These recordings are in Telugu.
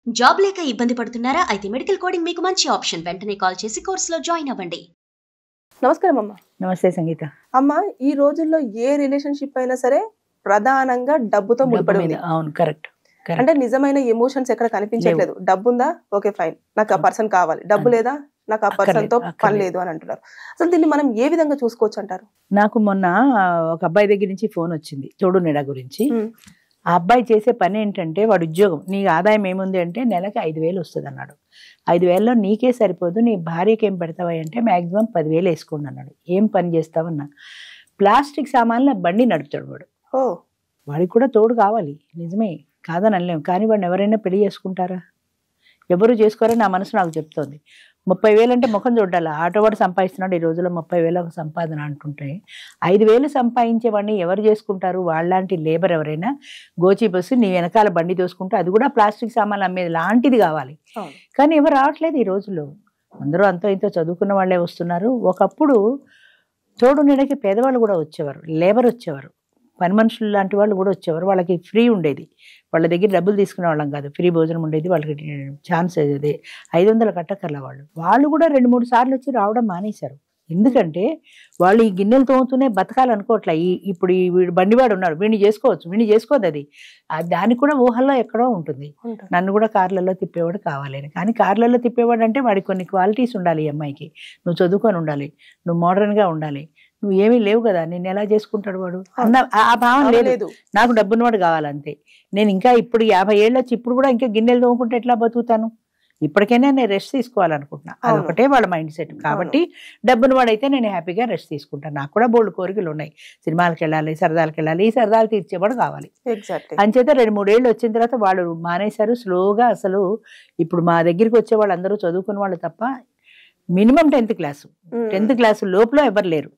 జాబ్ లేక ఇబ్బంది పడుతున్నారా? అయితే మెడికల్ కోడింగ్ మీకు మంచి ఆప్షన్. వెంటనే కాల్ చేసి కోర్సులో జాయిన్ అవ్వండి. నమస్కారం అమ్మ. నమస్తే సంగీత. అమ్మ, ఈ రోజుల్లో ఏ రిలేషన్షిప్ అయినా సరే ప్రధానంగా డబ్బుతో ముడిపడి ఉంది. అవును, కరెక్ట్. అంటే నిజమైన ఎమోషన్స్ ఎక్కడ కనిపించట్లేదు. డబ్బు ఉందా, ఓకే ఫైన్, నాకు ఆ పర్సన్ కావాలి. డబ్బు లేదా, నాకు ఆ పర్సన్ తో పని లేదు అని అంటున్నారు. అసలు దీన్ని మనం ఏ విధంగా చూసుకోవచ్చు అంటారు? నాకు మొన్న ఒక అబ్బాయి దగ్గర నుంచి ఫోన్ వచ్చింది తోడు నీడ గురించి. ఆ అబ్బాయి చేసే పని ఏంటంటే, వాడు ఉద్యోగం, నీకు ఆదాయం ఏముంది అంటే నెలకి 5,000 వస్తుంది అన్నాడు. 5,000లో నీకే సరిపోదు, నీ భార్యకి ఏం పెడతావా అంటే మాక్సిమం 10,000 వేసుకోండి అన్నాడు. ఏం పని చేస్తావన్నా, ప్లాస్టిక్ సామాన్ల బండి నడుపుతాడు వాడు. వాడికి కూడా తోడు కావాలి, నిజమే, కాదని అనలేము. కానీ వాడిని ఎవరైనా పెళ్లి చేసుకుంటారా? ఎవరు చేసుకోరని నా మనసు నాకు చెప్తోంది. 30,000 అంటే ముఖం చూడాలి. ఆటో వాడు సంపాదిస్తున్నాడు ఈ రోజుల్లో 30,000 సంపాదన అంటుంటే, 5,000 సంపాదించేవాడిని ఎవరు చేసుకుంటారు? వాళ్ళలాంటి లేబర్ ఎవరైనా గోచి బస్సు నీ వెనకాల బండి దోసుకుంటూ, అది కూడా ప్లాస్టిక్ సామాన్లు అమ్మేది లాంటిది కావాలి. కానీ ఎవరు రావట్లేదు ఈ రోజుల్లో. అందరూ అంతో ఇంతో చదువుకున్న వాళ్ళే వస్తున్నారు. ఒకప్పుడు తోడు నీడకి పేదవాళ్ళు కూడా వచ్చేవారు, లేబర్ వచ్చేవారు, పని మనుషులు లాంటి వాళ్ళు కూడా వచ్చేవారు. వాళ్ళకి ఫ్రీ ఉండేది, వాళ్ళ దగ్గర డబ్బులు తీసుకునే వాళ్ళం కాదు, ఫ్రీ భోజనం ఉండేది వాళ్ళకి. ఛాన్స్ అదే 500 కట్టకర్ల వాళ్ళు కూడా 2-3 సార్లు వచ్చి రావడం మానేశారు. ఎందుకంటే వాళ్ళు ఈ గిన్నెలు తోముతూనే బతకాలనుకోవట్లే. ఇప్పుడు వీడు బండివాడు ఉన్నాడు, వీడిని చేసుకోవచ్చు, వీడిని చేసుకోదు. అది దానికి కూడా ఊహల్లో ఎక్కడో ఉంటుంది. నన్ను కూడా కార్లలో తిప్పేవాడు కావాలి అని. కానీ కార్లలో తిప్పేవాడు అంటే వాడికి కొన్ని క్వాలిటీస్ ఉండాలి. ఈ అమ్మాయికి నువ్వు చదువుకొని ఉండాలి, నువ్వు మోడర్న్గా ఉండాలి, నువ్వు ఏమీ లేవు కదా, నేను ఎలా చేసుకుంటాడు వాడు అన్న ఆ భావం లేదు. నాకు డబ్బున్నవాడు కావాలంతే. నేను ఇంకా ఇప్పుడు 50 ఏళ్ళు వచ్చి ఇప్పుడు కూడా ఇంకా గిన్నెలు తోముకుంటే ఎట్లా బతుకుతాను? ఇప్పటికైనా నేను రెస్ట్ తీసుకోవాలనుకుంటున్నా. అదొకటే వాళ్ళ మైండ్ సెట్. కాబట్టి డబ్బును వాడైతే నేను హ్యాపీగా రెస్ట్ తీసుకుంటాను. నాకు కూడా బోల్డ్ కోరికలు ఉన్నాయి. సినిమాలకు వెళ్ళాలి, సరదాలకు వెళ్ళాలి, ఈ సరదాలు తీర్చేవాడు కావాలి. అంచేత 2-3 ఏళ్ళు వచ్చిన తర్వాత వాళ్ళు మానేశారు స్లోగా. అసలు ఇప్పుడు మా దగ్గరికి వచ్చే వాళ్ళు అందరూ చదువుకున్న వాళ్ళు తప్ప మినిమం 10th క్లాస్ లోపల ఎవరు లేరు.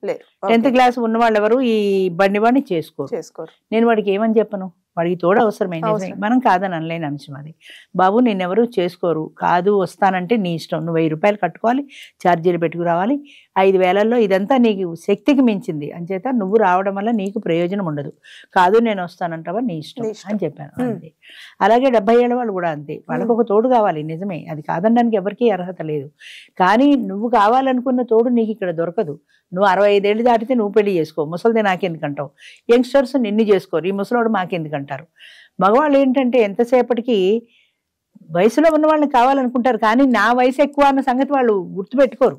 10th క్లాస్ ఉన్న వాళ్ళు ఎవరు ఈ బండి వాడిని చేసుకోరు. నేను వాడికి ఏమని చెప్పను? వాడికి తోడు అవసరమైన మనం కాదని అనలేని అంశం అది. బాబు నిన్నెవరు చేసుకోరు, కాదు వస్తానంటే నీ ఇష్టం, నువ్వు 1000 రూపాయలు కట్టుకోవాలి, ఛార్జీలు పెట్టుకురావాలి. 5,000లో ఇదంతా నీకు శక్తికి మించింది, అంచేత నువ్వు రావడం వల్ల నీకు ప్రయోజనం ఉండదు. కాదు నేను వస్తానంటావా, నీ ఇష్టం అని చెప్పాను. అంతే. అలాగే 70 ఏళ్ళ వాళ్ళు కూడా అంతే, వాళ్ళకు ఒక తోడు కావాలి. నిజమే, అది కాదనడానికి ఎవరికీ అర్హత లేదు. కానీ నువ్వు కావాలనుకున్న తోడు నీకు ఇక్కడ దొరకదు. నువ్వు 65 ఏళ్ళు దాటితే నువ్వు పెళ్లి చేసుకో, ముసలిది నాకెందుకంటావు. యంగ్స్టర్స్ నిన్ను చేసుకోరు, ఈ ముసలోడు మాకెందుకంటారు. మగవాళ్ళు ఏంటంటే ఎంతసేపటికి వయసులో ఉన్న వాళ్ళని కావాలనుకుంటారు, కానీ నా వయసు ఎక్కువ అన్న సంగతి వాళ్ళు గుర్తుపెట్టుకోరు.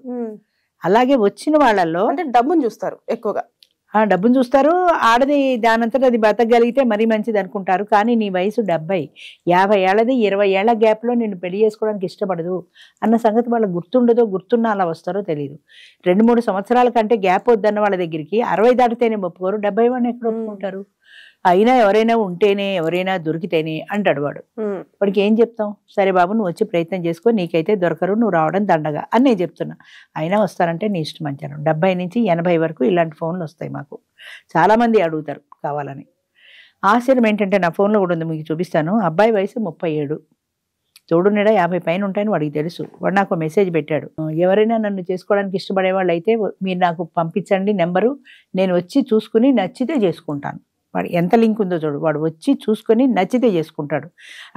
అలాగే వచ్చిన వాళ్ళల్లో అంటే డబ్బును చూస్తారు ఎక్కువగా. డబ్బును చూస్తారు. ఆడది దానంతట అది బతకగలిగితే మరీ మంచిది అనుకుంటారు. కానీ నీ వయసు 70, 50 ఏళ్ళది, 20 ఏళ్ల గ్యాప్లో నిన్ను పెళ్లి చేసుకోవడానికి ఇష్టపడదు అన్న సంగతి వాళ్ళకి గుర్తుండదో, గుర్తున్నా అలా వస్తారో తెలియదు. 2-3 సంవత్సరాల కంటే గ్యాప్ వద్దన్న వాళ్ళ దగ్గరికి 60 దాటితేనే ఒప్పుకోరు, 70 వాడిని ఎక్కడ ఒప్పుకుంటారు? అయినా ఎవరైనా ఉంటేనే, ఎవరైనా దొరికితేనే అంటాడు వాడు. వాడికి ఏం చెప్తాం? సరే బాబు నువ్వు వచ్చి ప్రయత్నం చేసుకో, నీకైతే దొరకరు, నువ్వు రావడం దండగా అని నేను చెప్తున్నా. అయినా వస్తారంటే నీ ఇష్టం అంటాను. 70 నుంచి 80 వరకు ఇలాంటి ఫోన్లు వస్తాయి మాకు. చాలామంది అడుగుతారు కావాలని. ఆశ్చర్యం ఏంటంటే నా ఫోన్లో కూడా ఉంది, మీకు చూపిస్తాను. అబ్బాయి వయసు 37, తోడు నీడ 50 పైన ఉంటాయని వాడికి తెలుసు. వాడు నాకు మెసేజ్ పెట్టాడు, ఎవరైనా నన్ను చేసుకోవడానికి ఇష్టపడే వాళ్ళు అయితే మీరు నాకు పంపించండి నెంబరు, నేను వచ్చి చూసుకుని నచ్చితే చేసుకుంటాను. వాడు ఎంత లింక్ ఉందో చూడు, వాడు వచ్చి చూసుకొని నచ్చితే చేసుకుంటాడు.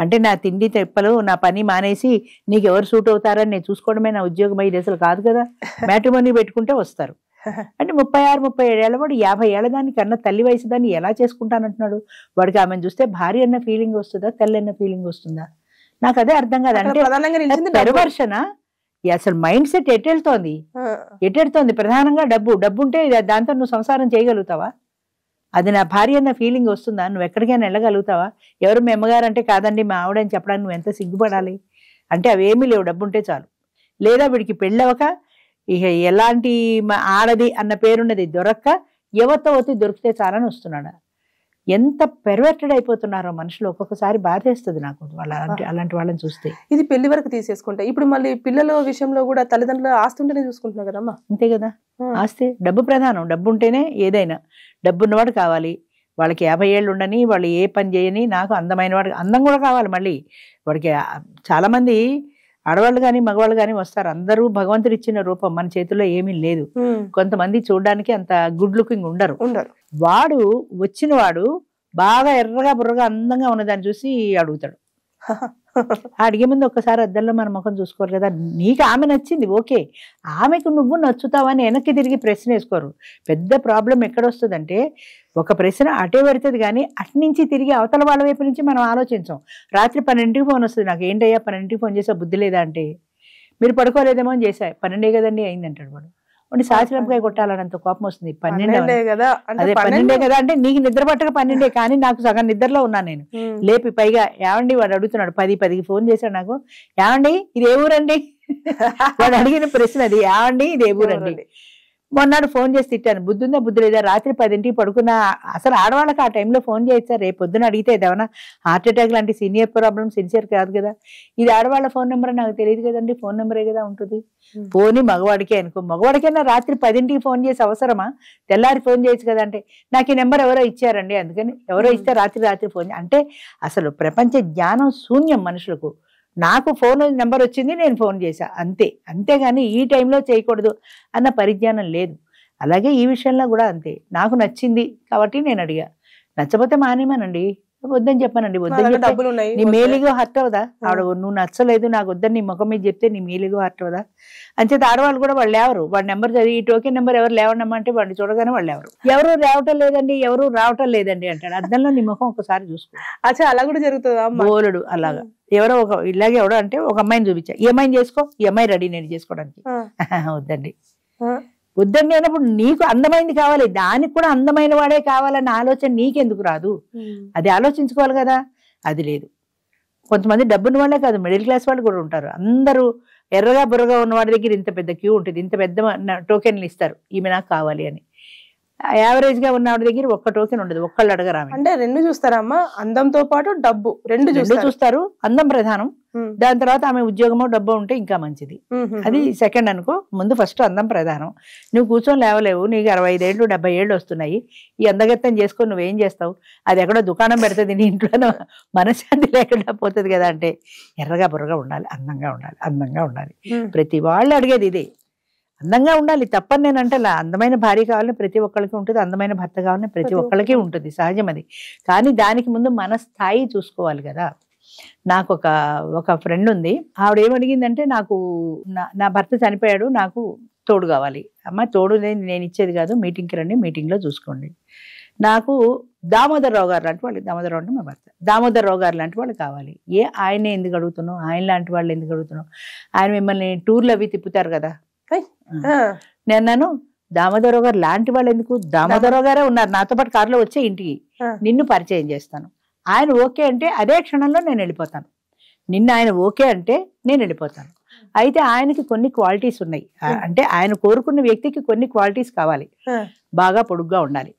అంటే నా తిండి తెప్పలు, నా పని మానేసి నీకు ఎవరు సూట్ అవుతారని నేను చూసుకోవడమే నా ఉద్యోగం అయ్యేది అసలు కాదు కదా. మ్యాట్రిమోనీ పెట్టుకుంటే వస్తారు. అంటే 36-37 ఏళ్ళ వాడు 50 ఏళ్ళ దాన్ని కన్నా తల్లి వయసు దాన్ని ఎలా చేసుకుంటానంటున్నాడు. వాడికి ఆమెను చూస్తే భార్య అన్న ఫీలింగ్ వస్తుందా, తల్లి అన్న ఫీలింగ్ వస్తుందా? నాకు అదే అర్థం కాదు. అంటే పెరవర్షన అసలు మైండ్ సెట్ ఎటెళ్తోంది. ప్రధానంగా డబ్బు ఉంటే దాంతో నువ్వు సంసారం చేయగలుగుతావా? అది నా భార్య అన్న ఫీలింగ్ వస్తుందా? నువ్వు ఎక్కడికైనా వెళ్ళగలుగుతావా? ఎవరు మీ అమ్మగారు అంటే కాదండి మా ఆవిడని చెప్పడానికి నువ్వు ఎంత సిగ్గుపడాలి? అంటే అవేమీ లేవు, డబ్బు ఉంటే చాలు. లేదా వీడికి పెళ్ళవక ఇక ఎలాంటి ఆడది అన్న పేరున్నది దొరక్క ఎవరితో వచ్చి దొరికితే చాలని వస్తున్నాడా? ఎంత పెర్వర్టెడ్ అయిపోతున్నారో మనుషులు. ఒక్కొక్కసారి బాధేస్తుంది నాకు అలాంటి వాళ్ళని చూస్తే. ఇది పెళ్లి వరకు తీసేసుకుంటే ఇప్పుడు మళ్ళీ పిల్లల విషయంలో కూడా తల్లిదండ్రులు ఆస్తి ఉంటేనే చూసుకుంటున్నారు కదమ్మా. అంతే కదా, ఆస్తి డబ్బు ప్రధానం. డబ్బు ఉంటేనే ఏదైనా. డబ్బు ఉన్నవాడు కావాలి. వాళ్ళకి 50 ఏళ్ళు ఉండని, వాళ్ళు ఏ పని చేయని, నాకు అందమైన వాడు, అందం కూడా కావాలి. మళ్ళీ వాడికి చాలామంది ఆడవాళ్ళు కానీ మగవాళ్ళు కానీ వస్తారు. అందరూ భగవంతుడు ఇచ్చిన రూపం, మన చేతుల్లో ఏమీ లేదు. కొంతమంది చూడడానికి అంత గుడ్ లుకింగ్ ఉండరు. వాడు వచ్చిన వాడు బాగా ఎర్రగా బుర్రగా అందంగా ఉన్నదాన్ని చూసి అడుగుతాడు. అడిగే ముందు ఒక్కసారి అద్దంలో మన ముఖం చూసుకోరు కదా. నీకు ఆమె నచ్చింది ఓకే, ఆమెకు నువ్వు నచ్చుతావని వెనక్కి తిరిగి ప్రశ్న వేసుకోరు. పెద్ద ప్రాబ్లం ఎక్కడొస్తుందంటే ఒక ప్రశ్న అటే పడుతుంది కానీ అట్నుంచి తిరిగి అవతల వాళ్ళ వైపు నుంచి మనం ఆలోచించాం. రాత్రి 12ంటికి ఫోన్ వస్తుంది, నాకు ఏంటయ్యా 12ంటికి ఫోన్ చేసా బుద్ధి లేదా అంటే, మీరు పడుకోలేదేమో అని చేశా, 12 కదండి అయింది అంటాడు వాడు. వాడిని సాచిరంకాయ కొట్టాలన్నంత కోపం వస్తుంది. 12 కదా, అదే 12 కదా అంటే నీకు నిద్ర పట్టక 12 కానీ నాకు సగం నిద్రలో ఉన్నాను నేను. లేపి పైగా ఏమండి వాడు అడుగుతున్నాడు 10కి ఫోన్ చేశాడు నాకు, ఏమండి ఇది ఏ ఊరండి వాడు అడిగిన ప్రశ్న అది, ఏమండి ఇది ఏ ఊరండి. మొన్నాడు ఫోన్ చేసి తిట్టాను, బుద్ధి ఉందా బుద్ధి లేదా, రాత్రి 10ంటికి పడుకున్నా. అసలు ఆడవాళ్ళకి ఆ టైంలో ఫోన్ చేయొచ్చా, రేపు పొద్దున అడిగితే ఏదైనా హార్ట్ అటాక్ లాంటి సీనియర్ ప్రాబ్లమ్ సిన్సియర్ కాదు కదా. ఇది ఆడవాళ్ళ ఫోన్ నెంబర్ నాకు తెలియదు కదండి, ఫోన్ నెంబరే కదా ఉంటుంది. పోనీ మగవాడికే అనుకో, మగవాడికైనా రాత్రి 10ంటికి ఫోన్ చేసి అవసరమా, తెల్లారి ఫోన్ చేయొచ్చు కదా. అంటే నాకు ఈ నెంబర్ ఎవరో ఇచ్చారండి, అందుకని ఎవరో ఇస్తే రాత్రి ఫోన్. అంటే అసలు ప్రపంచ జ్ఞానం శూన్యం మనుషులకు. నాకు ఫోన్ నెంబర్ వచ్చింది, నేను ఫోన్ చేశా అంతే, అంతేగాని ఈ టైంలో చేయకూడదు అన్న పరిజ్ఞానం లేదు. అలాగే ఈ విషయంలో కూడా అంతే, నాకు నచ్చింది కాబట్టి నేను అడిగా, నచ్చపోతే మానేమానండి, వద్దని చెప్పానండి. వద్దని డబ్బులు ఉన్నాయి, నీ మేలిగో హర్ట్ అవదా, ఆవిడ నువ్వు నచ్చలేదు నాకు వద్దని నీ ముఖం మీద చెప్తే నీ మేలిగో హర్ట్ అవదా. అంచేత ఆడవాళ్ళు కూడా వాళ్ళు లేవరు, వాడి నెంబర్ చదివి ఈ టోకెన్ నెంబర్ ఎవరు లేవనమ్మా అంటే వాడిని చూడగానే వాళ్ళు ఎవరు రావటం లేదండి, ఎవరు రావటం లేదండి అంటాడు. అద్దంలో నీ ముఖం ఒకసారి చూసుకో. అచ్చా అలా కూడా జరుగుతుందా? బోలుడు అలాగా. ఎవరో ఇలాగే ఎవడో అంటే ఒక అమ్మాయిని చూపించా, ఈ అమ్మాయిని చేసుకో, ఈ అమ్మాయి రెడీ నేను చేసుకోవడానికి. వద్దండి వద్దండి అన్నప్పుడు నీకు అందమైంది కావాలి, దానికి కూడా అందమైన వాడే కావాలన్న ఆలోచన నీకెందుకు రాదు, అది ఆలోచించుకోవాలి కదా. అది లేదు. కొంతమంది డబ్బున్న వాళ్ళే కాదు, మిడిల్ క్లాస్ వాళ్ళు కూడా ఉంటారు. అందరూ ఎర్రగా బుర్రగా ఉన్న వాడి దగ్గర ఇంత పెద్ద క్యూ ఉంటుంది, ఇంత పెద్ద టోకెన్లు ఇస్తారు ఈమె నాకు కావాలి అని. యావరేజ్ గా ఉన్న వాడి దగ్గర ఒక్క టోకెన్ ఉండదు, ఒక్కళ్ళు అడగరా. అంటే రెండు చూస్తారమ్మా, అందంతో పాటు డబ్బు రెండు చూస్తారు. అందం ప్రధానం, దాని తర్వాత ఆమె ఉద్యోగమో డబ్బో ఉంటే ఇంకా మంచిది, అది సెకండ్ అనుకో. ముందు ఫస్ట్ అందం ప్రధానం. నువ్వు కూర్చొని లేవలేవు, నీకు 65 ఏళ్ళు 70 ఏళ్ళు వస్తున్నాయి, ఈ అందగత్తం చేసుకొని నువ్వేం చేస్తావు, అది ఎక్కడో దుకాణం పెడుతుంది, నీ ఇంట్లో మనశ్శాంతి లేకుండా పోతుంది కదా. అంటే ఎర్రగా బుర్రగా ఉండాలి, అందంగా ఉండాలి, అందంగా ఉండాలి. ప్రతి వాళ్ళు అడిగేది ఇదే, అందంగా ఉండాలి. తప్పని నేను అంటే అందమైన భార్య కావాలని ప్రతి ఒక్కరికి ఉంటుంది, అందమైన భర్త కావాలని ప్రతి ఒక్కరికి ఉంటుంది, సహజం అది. కానీ దానికి ముందు మన స్థాయి చూసుకోవాలి కదా. నాకు ఒక ఫ్రెండ్ ఉంది, ఆవిడ ఏమడిగిందంటే, నాకు నా భర్త చనిపోయాడు, నాకు తోడు కావాలి. అమ్మ తోడు నేను ఇచ్చేది కాదు, మీటింగ్కి రండి, మీటింగ్లో చూసుకోండి. నాకు దామోదరరావు గారు లాంటి వాళ్ళు, దామోదరరావు అంటే మా భర్త, దామోదరరావు గారు లాంటి వాళ్ళు కావాలి. ఆయనే ఎందుకు అడుగుతున్నావు, ఆయన లాంటి వాళ్ళు ఎందుకు అడుగుతున్నావు, ఆయన మిమ్మల్ని టూర్లు అవి తిప్పుతారు కదా. నేను దామోదరరావు గారు లాంటి వాళ్ళు ఎందుకు, దామోదరరావు గారే ఉన్నారు నాతో పాటు కారులో వచ్చే ఇంటికి, నిన్ను పరిచయం చేస్తాను. ఆయన ఓకే అంటే అదే క్షణంలో నేను వెళ్ళిపోతాను, నిన్న ఆయన ఓకే అంటే నేను వెళ్ళిపోతాను. అయితే ఆయనకి కొన్ని క్వాలిటీస్ ఉన్నాయి, అంటే ఆయన కోరుకున్న వ్యక్తికి కొన్ని క్వాలిటీస్ కావాలి. బాగా పొడుగ్గా ఉండాలి,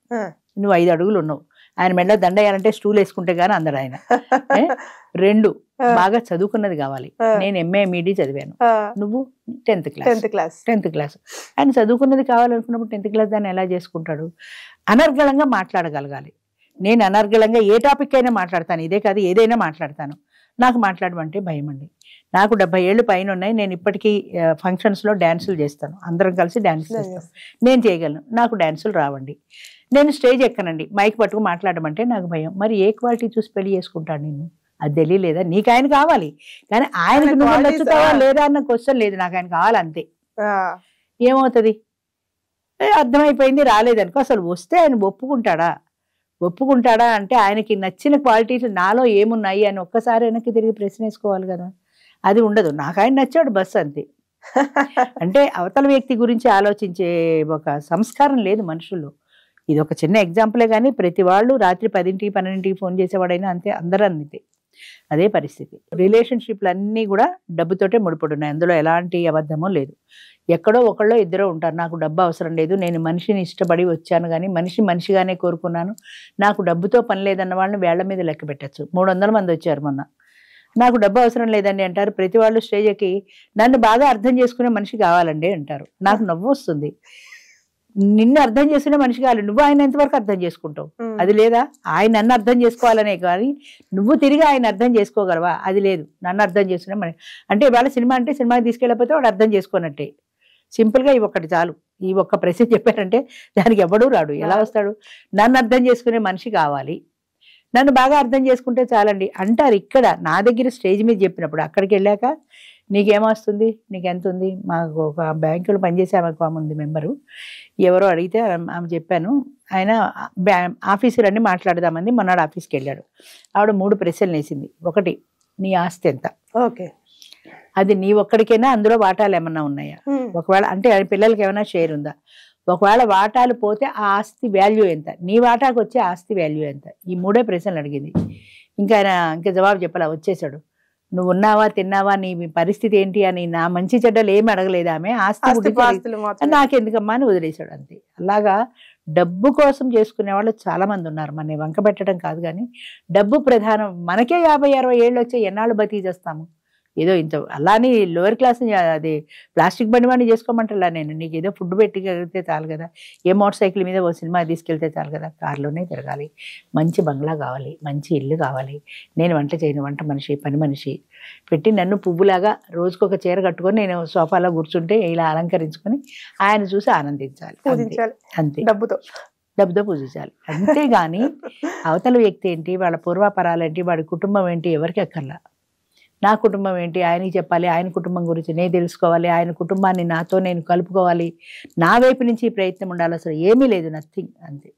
నువ్వు 5 అడుగులు ఉన్నావు, ఆయన మెడలో దండ వేయాలంటే స్టూల్ వేసుకుంటే గానీ అందరు ఆయన. 2 బాగా చదువుకున్నది కావాలి, నేను MA MD చదివాను, నువ్వు 10th క్లాస్. ఆయన చదువుకున్నది కావాలనుకున్నప్పుడు 10th క్లాస్ దాన్ని ఎలా చేసుకుంటాడు. అనర్గళంగా మాట్లాడగలగాలి, నేను అనర్గళంగా ఏ టాపిక్ అయినా మాట్లాడతాను, ఇదే కాదు ఏదైనా మాట్లాడతాను. నాకు మాట్లాడమంటే భయం అండి. నాకు 70 ఏళ్ళు పైన ఉన్నాయి, నేను ఇప్పటికీ ఫంక్షన్స్లో డ్యాన్సులు చేస్తాను, అందరం కలిసి డ్యాన్స్ చేస్తాం, నేను చేయగలను. నాకు డ్యాన్సులు రావండి, నేను స్టేజ్ ఎక్కనండి, మైక్ పట్టుకు మాట్లాడమంటే నాకు భయం. మరి ఏ క్వాలిటీ చూసి పెళ్లి చేసుకుంటాను నేను, అది తెలియలేదా. నీకు ఆయన కావాలి కానీ ఆయనకు నువ్వు నచ్చుతావా లేదా అన్న క్వశ్చన్ లేదు, నాకు ఆయన కావాలి అంతే. ఏమవుతుంది, అర్థమైపోయింది, రాలేదనుకో. అసలు వస్తే ఆయన ఒప్పుకుంటాడా అంటే ఆయనకి నచ్చిన క్వాలిటీస్ నాలో ఏమున్నాయి అని ఒక్కసారి వెనక్కి తిరిగి ప్రశ్న వేసుకోవాలి కదా. అది ఉండదు, నాకు ఆయన నచ్చాడు బస్ అంతే. అంటే అవతల వ్యక్తి గురించి ఆలోచించే ఒక సంస్కారం లేదు మనుషుల్లో. ఇది ఒక చిన్న ఎగ్జాంపులే కానీ ప్రతి వాళ్ళు రాత్రి 10ంటికి 12ంటికి ఫోన్ చేసేవాడైనా అంతే, అందరూ అంతే అదే పరిస్థితి. రిలేషన్షిప్లు అన్నీ కూడా డబ్బుతోటే ముడిపడున్నాయి, అందులో ఎలాంటి అబద్ధమో లేదు. ఎక్కడో ఒకళ్ళో ఇద్దరో ఉంటారు, నాకు డబ్బు అవసరం లేదు, నేను మనిషిని ఇష్టపడి వచ్చాను కానీ మనిషిగానే కోరుకున్నాను, నాకు డబ్బుతో పని లేదన్న వాళ్ళని వేళ్ల మీద లెక్క పెట్టచ్చు. 300 మంది వచ్చారు మొన్న, నాకు డబ్బు అవసరం లేదండి అంటారు. ప్రతి వాళ్ళు స్టేజ్ ఎక్కి నన్ను బాగా అర్థం చేసుకునే మనిషి కావాలండి అంటారు. నాకు నవ్వు వస్తుంది. నిన్ను అర్థం చేసుకునే మనిషి కావాలి, నువ్వు ఆయన ఎంతవరకు అర్థం చేసుకుంటావు, అది లేదా. ఆయన నన్ను అర్థం చేసుకోవాలనే కానీ నువ్వు తిరిగి ఆయన అర్థం చేసుకోగలవా, అది లేదు. నన్ను అర్థం చేసుకునే మనిషి అంటే ఇవాళ సినిమా అంటే సినిమాకి తీసుకెళ్ళకపోతే వాడు అర్థం చేసుకున్నట్టే. సింపుల్గా ఈ ఒక్కటి చాలు, ఈ ఒక్క ప్రశ్న చెప్పారంటే దానికి ఎవడూ రాడు, ఎలా వస్తాడు. నన్ను అర్థం చేసుకునే మనిషి కావాలి, నన్ను బాగా అర్థం చేసుకుంటే చాలండి అంటారు. ఇక్కడ నా దగ్గర స్టేజ్ మీద చెప్పినప్పుడు అక్కడికి వెళ్ళాక నీకేమొస్తుంది, నీకు ఎంత ఉంది, మాకు ఒక బ్యాంకులో పనిచేసే ఆమెకు ఆమె ఉంది మెంబరు, ఎవరో అడిగితే ఆమె చెప్పాను, ఆయన ఆఫీసర్ అన్ని మాట్లాడదామంది. మొన్నాడు ఆఫీస్కి వెళ్ళాడు. ఆవిడ 3 ప్రశ్నలు వేసింది. ఒకటి, నీ ఆస్తి ఎంత, ఓకే, అది నీ ఒక్కడికైనా అందులో వాటాలు ఏమన్నా ఉన్నాయా, ఒకవేళ అంటే పిల్లలకి ఏమైనా షేర్ ఉందా, ఒకవేళ వాటాలు పోతే ఆ ఆస్తి వాల్యూ ఎంత, నీ వాటాకు వచ్చే ఆస్తి వాల్యూ ఎంత, ఈ 3 ప్రశ్నలు అడిగింది. ఇంకా ఆయన ఇంకా జవాబు చెప్పాలా, వచ్చేసాడు. నువ్వు ఉన్నావా, తిన్నావా, నీ పరిస్థితి ఏంటి అని నా మంచి చెడ్డలు ఏమి అడగలేదు ఆమె. ఆస్తి నాకెందుకమ్మా అని వదిలేశాడు అంతే. అలాగా డబ్బు కోసం చేసుకునే వాళ్ళు చాలా మంది ఉన్నారు. మన వంక పెట్టడం కాదు, కానీ డబ్బు ప్రధానం. మనకే 50-60 ఏళ్ళు వచ్చే ఎన్నాళ్ళు బతికి చేస్తాము. ఏదో ఇంత అలానే లోయర్ క్లాస్ అది ప్లాస్టిక్ బండి వాడిని చేసుకోమంటలా నేను, నీకు ఏదో ఫుడ్ పెట్టి కలిగితే చాలు కదా, ఏ మోటార్ సైకిల్ మీద ఓ సినిమా తీసుకెళ్తే చాలు కదా, కారులోనే తిరగాలి, మంచి బంగ్లా కావాలి, మంచి ఇల్లు కావాలి, నేను వంట చేయను, వంట మనిషి పని మనిషి పెట్టి నన్ను పువ్వులాగా రోజుకొక చీర కట్టుకొని నేను సోఫాలో కూర్చుంటే ఇలా అలంకరించుకొని ఆయన చూసి ఆనందించాలి అంతే. డబ్బుతో పూజించాలి అంతేగాని అవతల వ్యక్తి ఏంటి, వాళ్ళ పూర్వాపరాలు ఏంటి, వాడి కుటుంబం ఏంటి ఎవరికి అక్కర్లా. నా కుటుంబం ఏంటి ఆయనకి చెప్పాలి, ఆయన కుటుంబం గురించి నేను తెలుసుకోవాలి, ఆయన కుటుంబాన్ని నాతో నేను కలుపుకోవాలి, నా వైపు నుంచి ఈ ప్రయత్నం ఉండాలి. అసలు ఏమీ లేదు, నథింగ్ అంతే.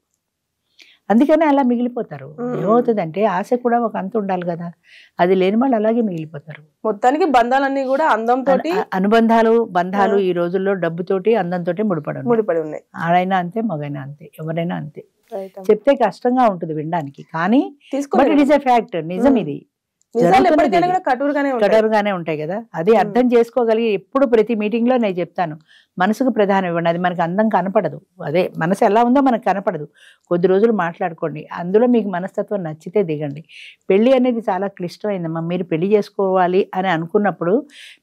అందుకనే అలా మిగిలిపోతారు. ఏమవుతుందంటే ఆశ కూడా ఒక అంత ఉండాలి కదా, అది లేని వాళ్ళు అలాగే మిగిలిపోతారు. మొత్తానికి బంధాలన్నీ కూడా అందంతో, బంధాలు ఈ రోజుల్లో డబ్బుతోటి అందంతో ముడిపడి ఉన్నాయి. ఆడైనా అంతే, మగైనా అంతే, ఎవరైనా అంతే. చెప్తే కష్టంగా ఉంటుంది వినడానికి, కానీ but it is a fact, నిజం ఇది. కఠోరంగానే ఉంటాయి కదా, అది అర్థం చేసుకోగలిగి ఎప్పుడు ప్రతి మీటింగ్ లో నేను చెప్తాను, మనసుకు ప్రధానం ఇవ్వండి. అది మనకు అందం కనపడదు, అదే మనసు ఎలా ఉందో మనకు కనపడదు. కొద్ది రోజులు మాట్లాడుకోండి, అందులో మీకు మనస్తత్వం నచ్చితే దిగండి. పెళ్లి అనేది చాలా క్లిష్టమైందమ్మా. మీరు పెళ్లి చేసుకోవాలి అని అనుకున్నప్పుడు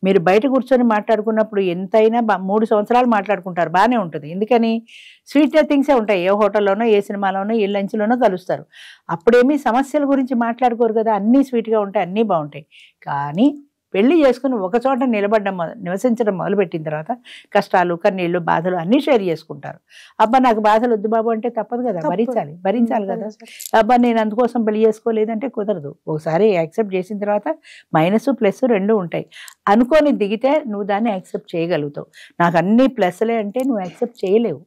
మీరు బయట కూర్చొని మాట్లాడుకున్నప్పుడు ఎంతైనా 3 సంవత్సరాలు మాట్లాడుకుంటారు, బాగానే ఉంటుంది. ఎందుకని స్వీట్ థింగ్సే ఉంటాయి. ఏ హోటల్లోనో, ఏ సినిమాలోనో, ఏ లంచ్లోనో కలుస్తారు. అప్పుడేమీ సమస్యల గురించి మాట్లాడుకోరు కదా, అన్నీ స్వీట్గా ఉంటాయి, అన్నీ బాగుంటాయి. కానీ పెళ్లి చేసుకుని ఒక చోట నివసించడం మొదలుపెట్టిన తర్వాత కష్టాలు, కన్నీళ్లు, బాధలు అన్నీ షేర్ చేసుకుంటారు. అబ్బా నాకు బాధలు వద్దు బాబు అంటే తప్పదు కదా, భరించాలి కదా. అబ్బా నేను అందుకోసం పెళ్లి చేసుకోలేదంటే కుదరదు. ఒకసారి యాక్సెప్ట్ చేసిన తర్వాత మైనస్ ప్లస్ 2 ఉంటాయి. అనుకోని దిగితే నువ్వు దాన్ని యాక్సెప్ట్ చేయగలుగుతావు. నాకు అన్ని ప్లస్లే అంటే నువ్వు యాక్సెప్ట్ చేయలేవు,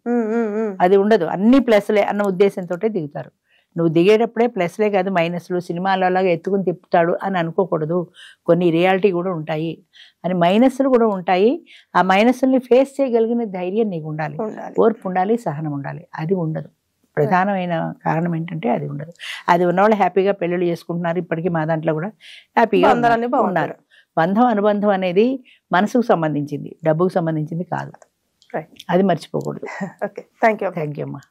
అది ఉండదు. అన్ని ప్లస్లే అన్న ఉద్దేశంతో దిగుతారు. నువ్వు దిగేటప్పుడే ప్లస్లే కాదు మైనస్లు, సినిమాలో అలాగా ఎత్తుకుని తిప్పుతాడు అని అనుకోకూడదు. కొన్ని రియాలిటీ కూడా ఉంటాయి అని, మైనస్లు కూడా ఉంటాయి. ఆ మైనస్ని ఫేస్ చేయగలిగిన ధైర్యం నీకు ఉండాలి, ఓర్పు ఉండాలి, సహనం ఉండాలి. అది ఉండదు. ప్రధానమైన కారణం ఏంటంటే అది ఉండదు. అది ఉన్నవాళ్ళు హ్యాపీగా పెళ్ళిళ్ళు చేసుకుంటున్నారు. ఇప్పటికీ మా దాంట్లో కూడా హ్యాపీగా ఉన్నారు. బంధం, అనుబంధం అనేది మనసుకు సంబంధించింది, డబ్బుకు సంబంధించింది కాదు. అది మర్చిపోకూడదు. థ్యాంక్ యూ అమ్మా.